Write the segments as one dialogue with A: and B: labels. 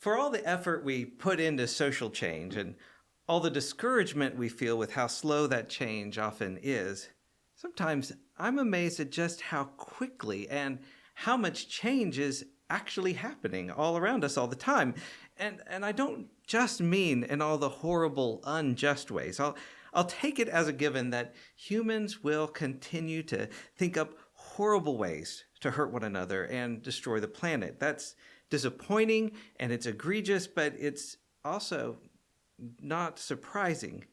A: For all the effort we put into social change and all the discouragement we feel with how slow that change often is, sometimes I'm amazed at just how quickly and how much change is actually happening all around us all the time. And I don't just mean in all the horrible, unjust ways. I'll take it as a given that humans will continue to think up horrible ways to hurt one another and destroy the planet. That's disappointing and it's egregious, but it's also not surprising.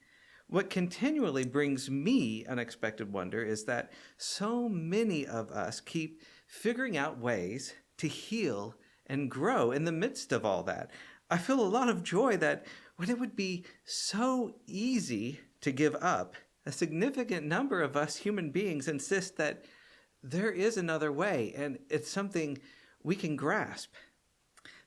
A: What continually brings me unexpected wonder is that so many of us keep figuring out ways to heal and grow in the midst of all that. I feel a lot of joy that when it would be so easy to give up, a significant number of us human beings insist that there is another way, and it's something we can grasp.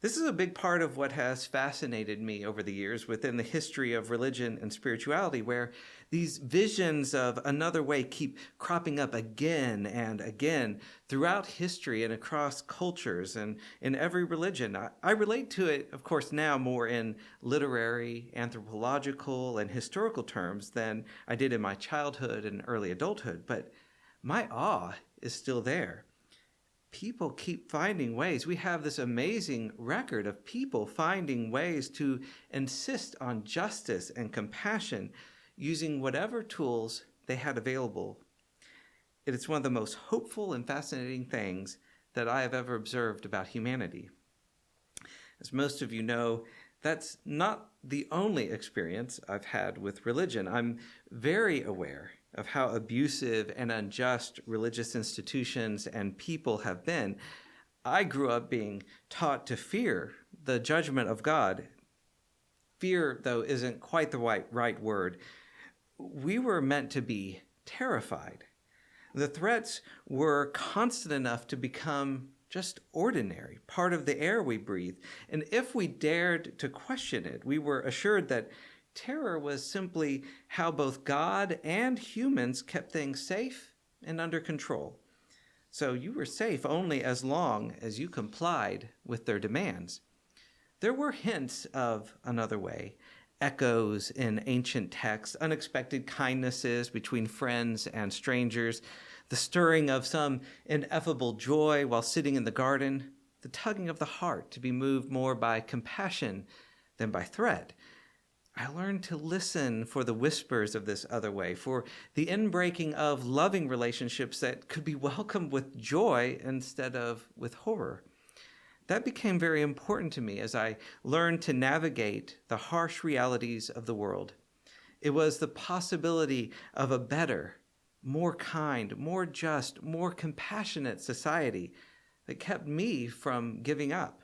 A: This is a big part of what has fascinated me over the years within the history of religion and spirituality, where these visions of another way keep cropping up again and again throughout history and across cultures and in every religion. I relate to it, of course, now more in literary, anthropological, and historical terms than I did in my childhood and early adulthood, but my awe is still there. People keep finding ways. We have this amazing record of people finding ways to insist on justice and compassion using whatever tools they had available. It is one of the most hopeful and fascinating things that I have ever observed about humanity. As most of you know, that's not the only experience I've had with religion. I'm very aware of how abusive and unjust religious institutions and people have been. I grew up being taught to fear the judgment of God. Fear, though, isn't quite the right word. We were meant to be terrified. The threats were constant enough to become just ordinary, part of the air we breathe. And if we dared to question it, we were assured that terror was simply how both God and humans kept things safe and under control. So you were safe only as long as you complied with their demands. There were hints of another way, echoes in ancient texts, unexpected kindnesses between friends and strangers, the stirring of some ineffable joy while sitting in the garden, the tugging of the heart to be moved more by compassion than by threat. I learned to listen for the whispers of this other way, for the inbreaking of loving relationships that could be welcomed with joy instead of with horror. That became very important to me as I learned to navigate the harsh realities of the world. It was the possibility of a better, more kind, more just, more compassionate society that kept me from giving up.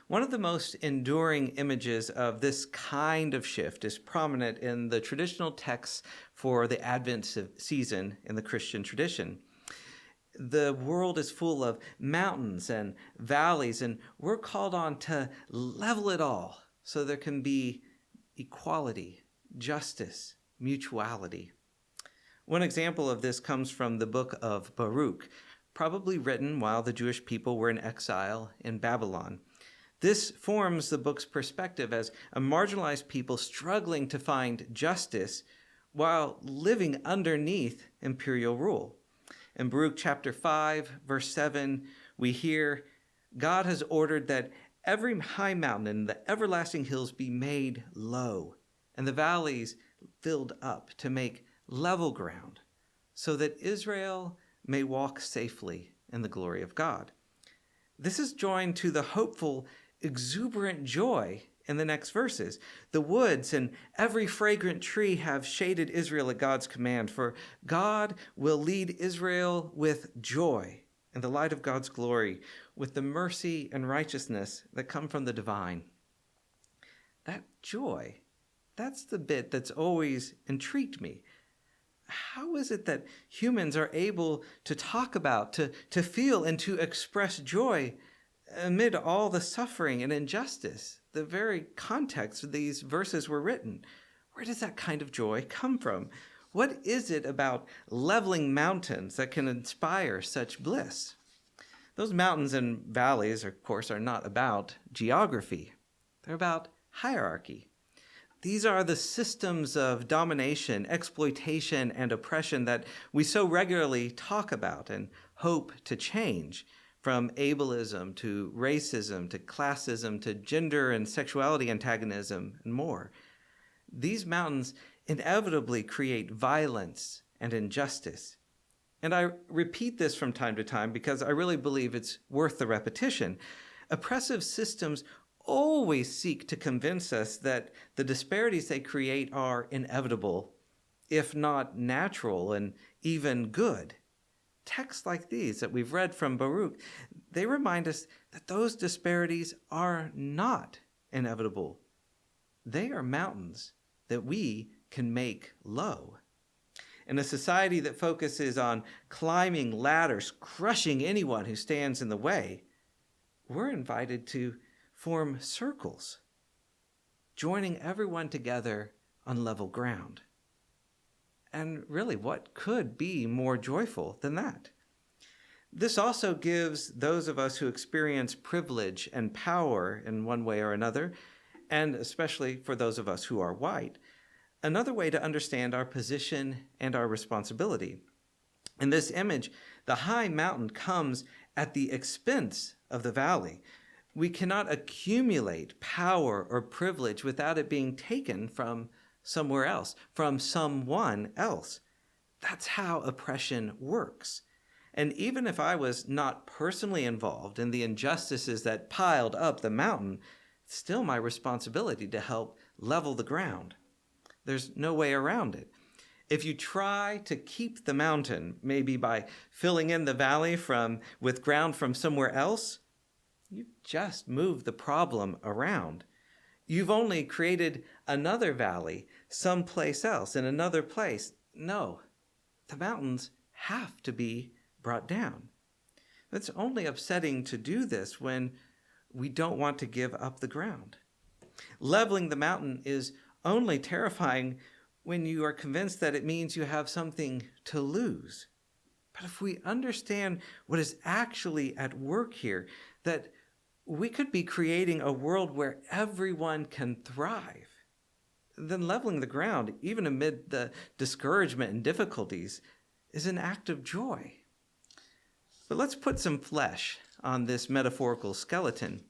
A: One of the most enduring images of this kind of shift is prominent in the traditional texts for the Advent season in the Christian tradition. The world is full of mountains and valleys, and we're called on to level it all so there can be equality, justice, mutuality. One example of this comes from the book of Baruch, probably written while the Jewish people were in exile in Babylon. This forms the book's perspective as a marginalized people struggling to find justice while living underneath imperial rule. In Baruch chapter 5, verse 7, we hear, God has ordered that every high mountain and the everlasting hills be made low, and the valleys filled up to make level ground, so that Israel may walk safely in the glory of God. This is joined to the hopeful, exuberant joy in the next verses. The woods and every fragrant tree have shaded Israel at God's command, for God will lead Israel with joy in the light of God's glory, with the mercy and righteousness that come from the divine. That joy, that's the bit that's always intrigued me. How is it that humans are able to talk about, to feel, and to express joy amid all the suffering and injustice? The very context these verses were written. Where does that kind of joy come from? What is it about leveling mountains that can inspire such bliss? Those mountains and valleys, of course, are not about geography. They're about hierarchy. These are the systems of domination, exploitation, and oppression that we so regularly talk about and hope to change, from ableism to racism to classism to gender and sexuality antagonism and more. These mountains inevitably create violence and injustice. And I repeat this from time to time because I really believe it's worth the repetition. Oppressive systems always seek to convince us that the disparities they create are inevitable, if not natural and even good. Texts like these that we've read from Baruch, they remind us that those disparities are not inevitable. They are mountains that we can make low. In a society that focuses on climbing ladders, crushing anyone who stands in the way, we're invited to form circles, joining everyone together on level ground. And really, what could be more joyful than that? This also gives those of us who experience privilege and power in one way or another, and especially for those of us who are white, another way to understand our position and our responsibility. In this image, the high mountain comes at the expense of the valley. We cannot accumulate power or privilege without it being taken from somewhere else, from someone else. That's how oppression works. And even if I was not personally involved in the injustices that piled up the mountain, it's still my responsibility to help level the ground. There's no way around it. If you try to keep the mountain, maybe by filling in the valley with ground from somewhere else, you've just moved the problem around. You've only created another valley someplace else in another place. No, the mountains have to be brought down. It's only upsetting to do this when we don't want to give up the ground. Leveling the mountain is only terrifying when you are convinced that it means you have something to lose. But if we understand what is actually at work here, that we could be creating a world where everyone can thrive, then leveling the ground, even amid the discouragement and difficulties, is an act of joy. But let's put some flesh on this metaphorical skeleton.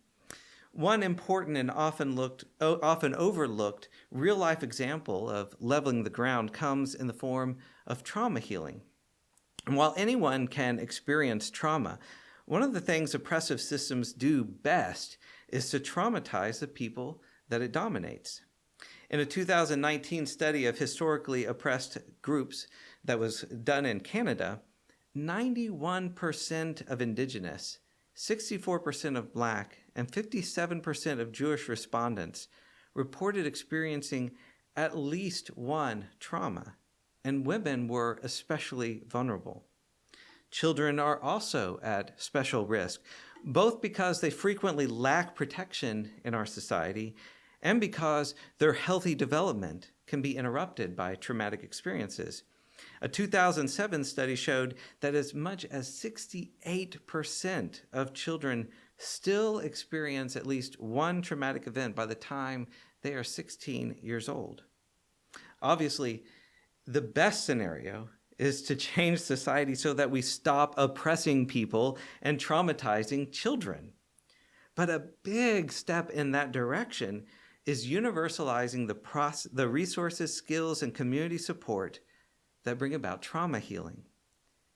A: One important and often overlooked real-life example of leveling the ground comes in the form of trauma healing. And while anyone can experience trauma, one of the things oppressive systems do best is to traumatize the people that it dominates. In a 2019 study of historically oppressed groups that was done in Canada, 91% of Indigenous, 64% of Black, and 57% of Jewish respondents reported experiencing at least one trauma, and women were especially vulnerable. Children are also at special risk, both because they frequently lack protection in our society and because their healthy development can be interrupted by traumatic experiences. A 2007 study showed that as much as 68% of children still experience at least one traumatic event by the time they are 16 years old. Obviously, the best scenario is to change society so that we stop oppressing people and traumatizing children. But a big step in that direction is universalizing the resources, skills, and community support that bring about trauma healing.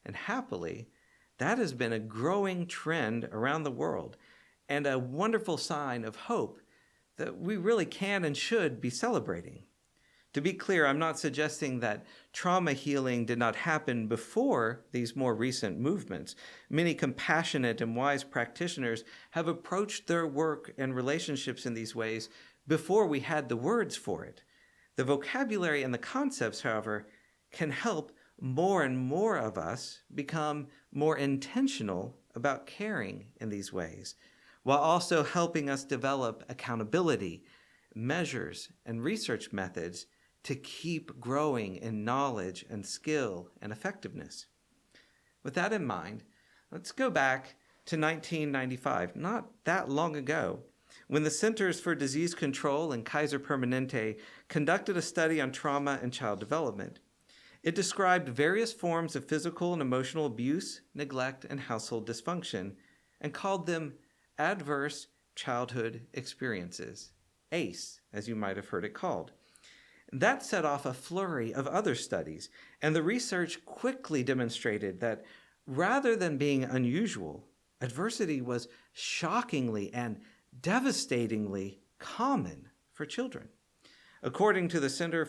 A: And happily, that has been a growing trend around the world and a wonderful sign of hope that we really can and should be celebrating. To be clear, I'm not suggesting that trauma healing did not happen before these more recent movements. Many compassionate and wise practitioners have approached their work and relationships in these ways before we had the words for it. The vocabulary and the concepts, however, can help more and more of us become more intentional about caring in these ways, while also helping us develop accountability, measures, and research methods to keep growing in knowledge and skill and effectiveness. With that in mind, let's go back to 1995, not that long ago, when the Centers for Disease Control and Kaiser Permanente conducted a study on trauma and child development. It described various forms of physical and emotional abuse, neglect, and household dysfunction, and called them adverse childhood experiences, ACE, as you might have heard it called. That set off a flurry of other studies, and the research quickly demonstrated that rather than being unusual, adversity was shockingly and devastatingly common for children. According to the Center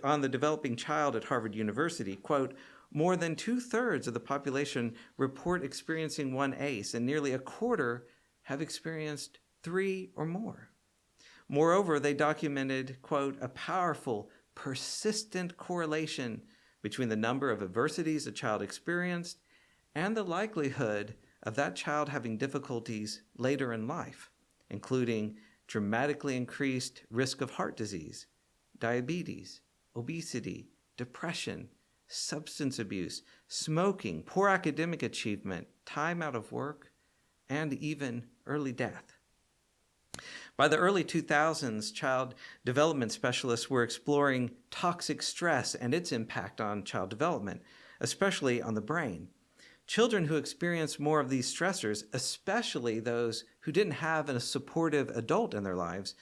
A: on the Developing Child at Harvard University, quote, more than 2/3 of the population report experiencing one ACE, and nearly a quarter have experienced 3 or more. Moreover, they documented, quote, a powerful, persistent correlation between the number of adversities a child experienced and the likelihood of that child having difficulties later in life, including dramatically increased risk of heart disease, diabetes, obesity, depression, substance abuse, smoking, poor academic achievement, time out of work, and even early death. By the early 2000s, child development specialists were exploring toxic stress and its impact on child development, especially on the brain. Children who experienced more of these stressors, especially those who didn't have a supportive adult in their lives,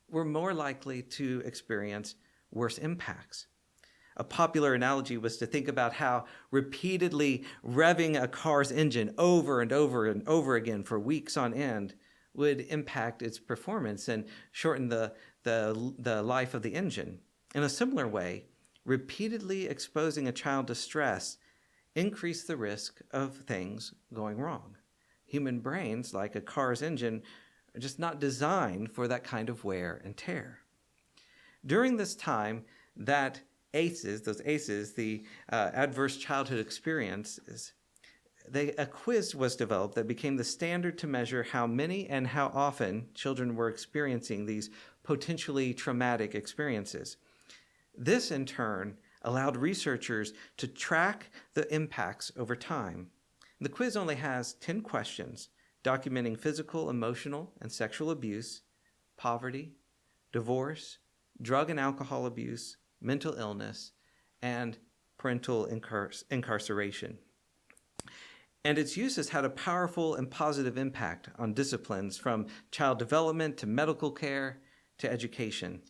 A: were more likely to experience worse impacts. A popular analogy was to think about how repeatedly revving a car's engine over and over and over again for weeks on end would impact its performance and shorten the life of the engine. In a similar way, repeatedly exposing a child to stress increase the risk of things going wrong. Human brains, like a car's engine, are just not designed for that kind of wear and tear. During this time, that those ACEs, the adverse childhood experiences, a quiz was developed that became the standard to measure how many and how often children were experiencing these potentially traumatic experiences. This, in turn, allowed researchers to track the impacts over time. The quiz only has 10 questions documenting physical, emotional, and sexual abuse, poverty, divorce, drug and alcohol abuse, mental illness, and parental incarceration. And its use has had a powerful and positive impact on disciplines from child development to medical care to education.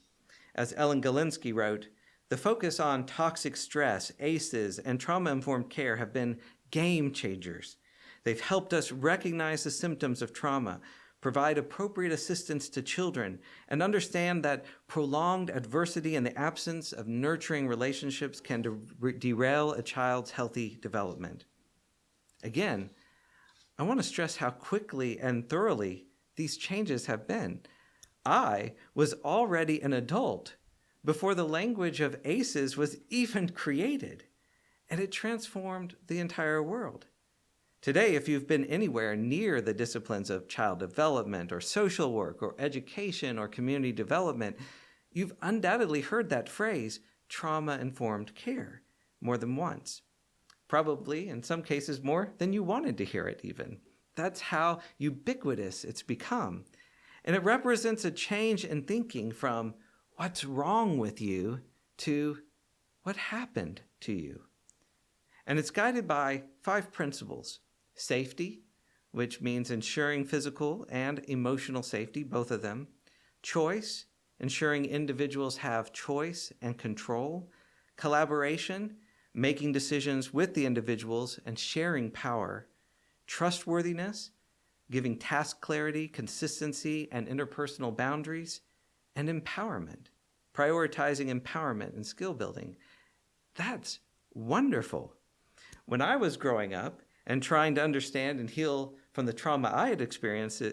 A: As Ellen Galinsky wrote, the focus on toxic stress, ACEs, and trauma-informed care have been game changers. They've helped us recognize the symptoms of trauma, provide appropriate assistance to children, and understand that prolonged adversity and the absence of nurturing relationships can derail a child's healthy development. Again, I want to stress how quickly and thoroughly these changes have been. I was already an adult before the language of ACEs was even created, and it transformed the entire world. Today, if you've been anywhere near the disciplines of child development or social work or education or community development, you've undoubtedly heard that phrase, trauma-informed care, more than once. Probably, in some cases, more than you wanted to hear it even. That's how ubiquitous it's become. And it represents a change in thinking from what's wrong with you to what happened to you. And it's guided by 5 principles. Safety, which means ensuring physical and emotional safety, both of them. Choice, ensuring individuals have choice and control. Collaboration, making decisions with the individuals and sharing power. Trustworthiness, giving task clarity, consistency, and interpersonal boundaries. And empowerment, prioritizing empowerment and skill building. That's wonderful. When I was growing up and trying to understand and heal from the trauma I had experienced,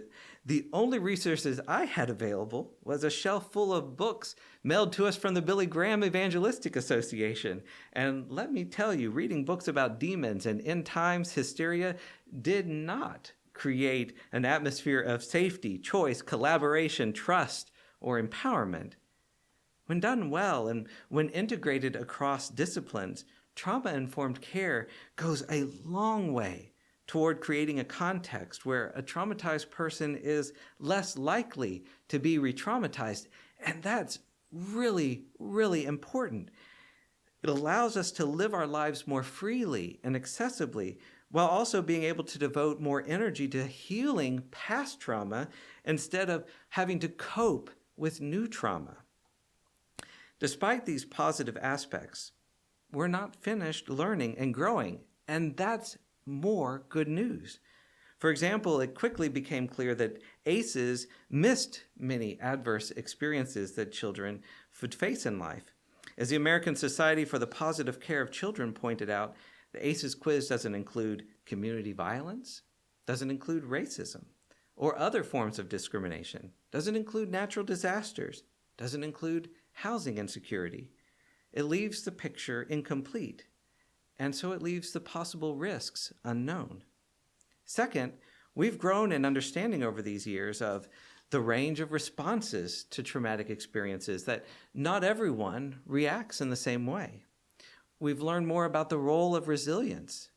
A: the only resources I had available was a shelf full of books mailed to us from the Billy Graham Evangelistic Association. And let me tell you, reading books about demons and end times hysteria did not create an atmosphere of safety, choice, collaboration, trust, or empowerment. When done well and when integrated across disciplines, trauma-informed care goes a long way toward creating a context where a traumatized person is less likely to be re-traumatized. And that's really, really important. It allows us to live our lives more freely and accessibly while also being able to devote more energy to healing past trauma instead of having to cope with new trauma. Despite these positive aspects, we're not finished learning and growing, and that's more good news. For example, it quickly became clear that ACEs missed many adverse experiences that children would face in life. As the American Society for the Positive Care of Children pointed out, the ACEs quiz doesn't include community violence, doesn't include racism, or other forms of discrimination, doesn't include natural disasters, doesn't include housing insecurity. It leaves the picture incomplete, and so it leaves the possible risks unknown. Second, we've grown in understanding over these years of the range of responses to traumatic experiences, that not everyone reacts in the same way. We've learned more about the role of resilience.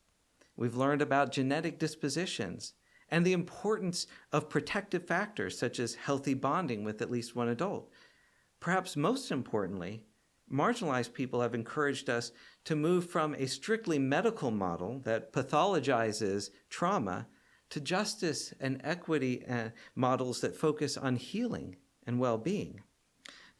A: We've learned about genetic dispositions and the importance of protective factors such as healthy bonding with at least one adult. Perhaps most importantly, marginalized people have encouraged us to move from a strictly medical model that pathologizes trauma to justice and equity models that focus on healing and well-being.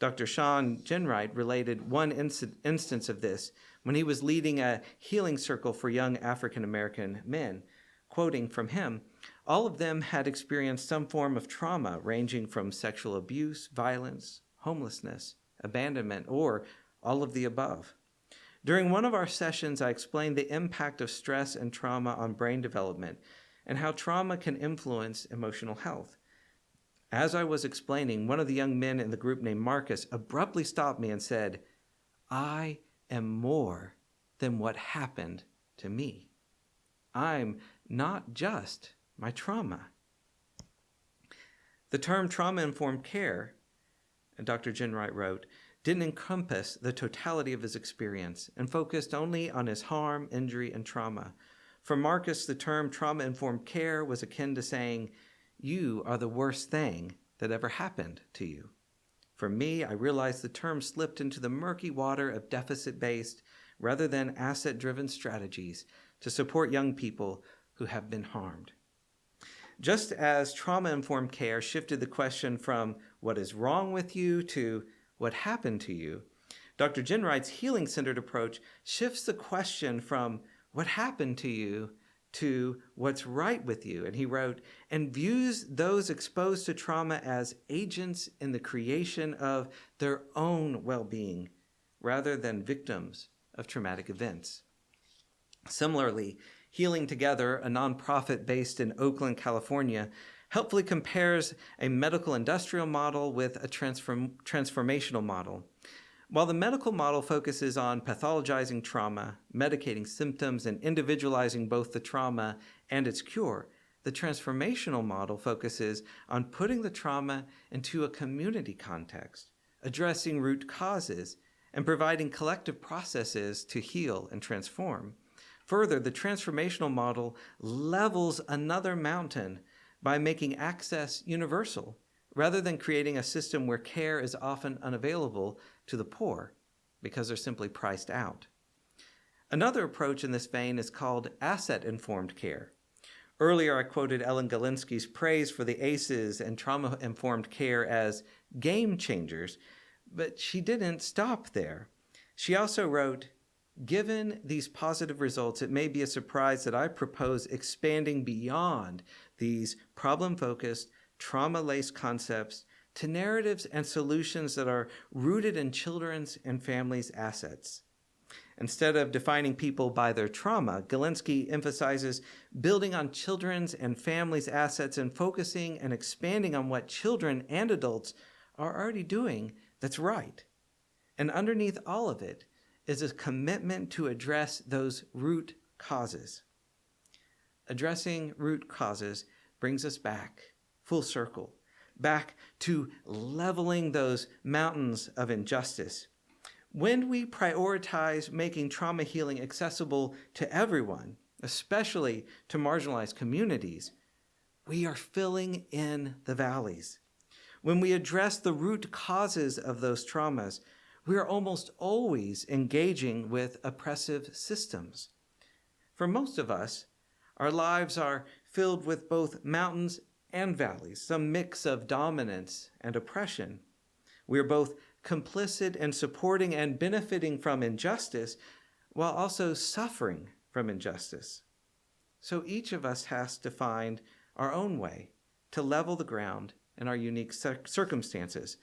A: Dr. Sean Ginwright related one instance of this when he was leading a healing circle for young African-American men. Quoting from him, all of them had experienced some form of trauma ranging from sexual abuse, violence, homelessness, abandonment, or all of the above. During one of our sessions, I explained the impact of stress and trauma on brain development and how trauma can influence emotional health. As I was explaining, one of the young men in the group named Marcus abruptly stopped me and said, "I am more than what happened to me. I'm not just my trauma." The term trauma-informed care, Dr. Ginwright wrote, didn't encompass the totality of his experience and focused only on his harm, injury, and trauma. For Marcus, the term trauma-informed care was akin to saying, "You are the worst thing that ever happened to you." For me, I realized the term slipped into the murky water of deficit-based rather than asset-driven strategies to support young people who have been harmed. Just as trauma-informed care shifted the question from what is wrong with you to what happened to you, Dr. Ginwright's healing-centered approach shifts the question from what happened to you to what's right with you. And he wrote, and views those exposed to trauma as agents in the creation of their own well-being rather than victims of traumatic events. Similarly, Healing Together, a nonprofit based in Oakland, California, helpfully compares a medical industrial model with a transformational model. While the medical model focuses on pathologizing trauma, medicating symptoms, and individualizing both the trauma and its cure, the transformational model focuses on putting the trauma into a community context, addressing root causes, and providing collective processes to heal and transform. Further, the transformational model levels another mountain by making access universal, rather than creating a system where care is often unavailable to the poor because they're simply priced out. Another approach in this vein is called asset-informed care. Earlier, I quoted Ellen Galinsky's praise for the ACEs and trauma-informed care as game changers, but she didn't stop there. She also wrote, "Given these positive results, it may be a surprise that I propose expanding beyond these problem-focused, trauma-laced concepts to narratives and solutions that are rooted in children's and families' assets." Instead of defining people by their trauma, Galinsky emphasizes building on children's and families' assets and focusing and expanding on what children and adults are already doing that's right. And underneath all of it is a commitment to address those root causes. Addressing root causes brings us back, full circle, back to leveling those mountains of injustice. When we prioritize making trauma healing accessible to everyone, especially to marginalized communities, we are filling in the valleys. When we address the root causes of those traumas, we are almost always engaging with oppressive systems. For most of us, our lives are filled with both mountains and valleys, some mix of dominance and oppression. We are both complicit in supporting and benefiting from injustice while also suffering from injustice. So each of us has to find our own way to level the ground in our unique circumstances.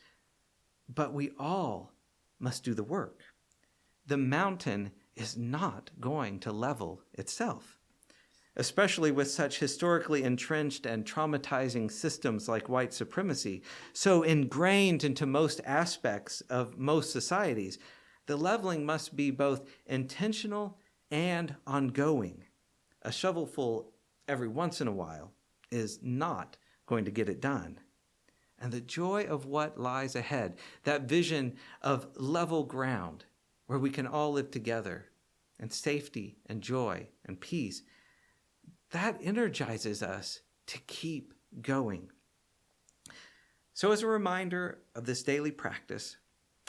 A: But we all must do the work. The mountain is not going to level itself, especially with such historically entrenched and traumatizing systems like white supremacy, so ingrained into most aspects of most societies. The leveling must be both intentional and ongoing. A shovelful every once in a while is not going to get it done. And the joy of what lies ahead, that vision of level ground where we can all live together in safety and joy and peace, that energizes us to keep going. So as a reminder of this daily practice,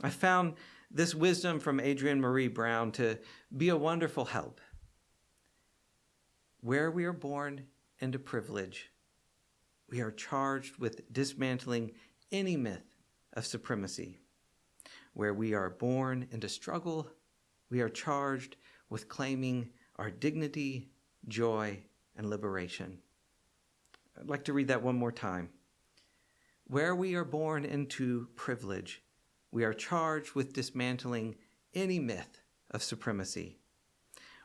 A: I found this wisdom from Adrienne Marie Brown to be a wonderful help. Where we are born into privilege, we are charged with dismantling any myth of supremacy. Where we are born into struggle, we are charged with claiming our dignity, joy, and liberation. I'd like to read that one more time. Where we are born into privilege, we are charged with dismantling any myth of supremacy.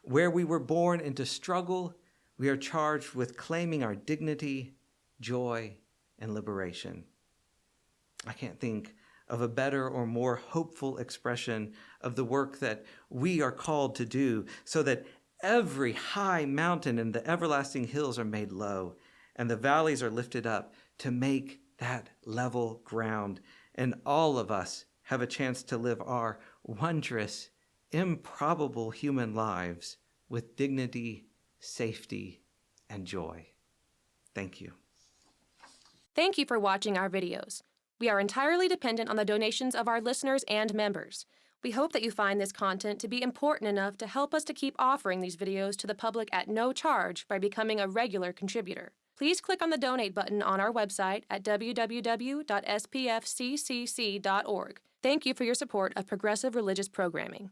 A: Where we were born into struggle, we are charged with claiming our dignity, joy, and liberation. I can't think of a better or more hopeful expression of the work that we are called to do, so that every high mountain and the everlasting hills are made low, and the valleys are lifted up to make that level ground, and all of us have a chance to live our wondrous, improbable human lives with dignity, safety, and joy. Thank you.
B: Thank you for watching our videos. We are entirely dependent on the donations of our listeners and members. We hope that you find this content to be important enough to help us to keep offering these videos to the public at no charge by becoming a regular contributor. Please click on the donate button on our website at www.spfccc.org. Thank you for your support of progressive religious programming.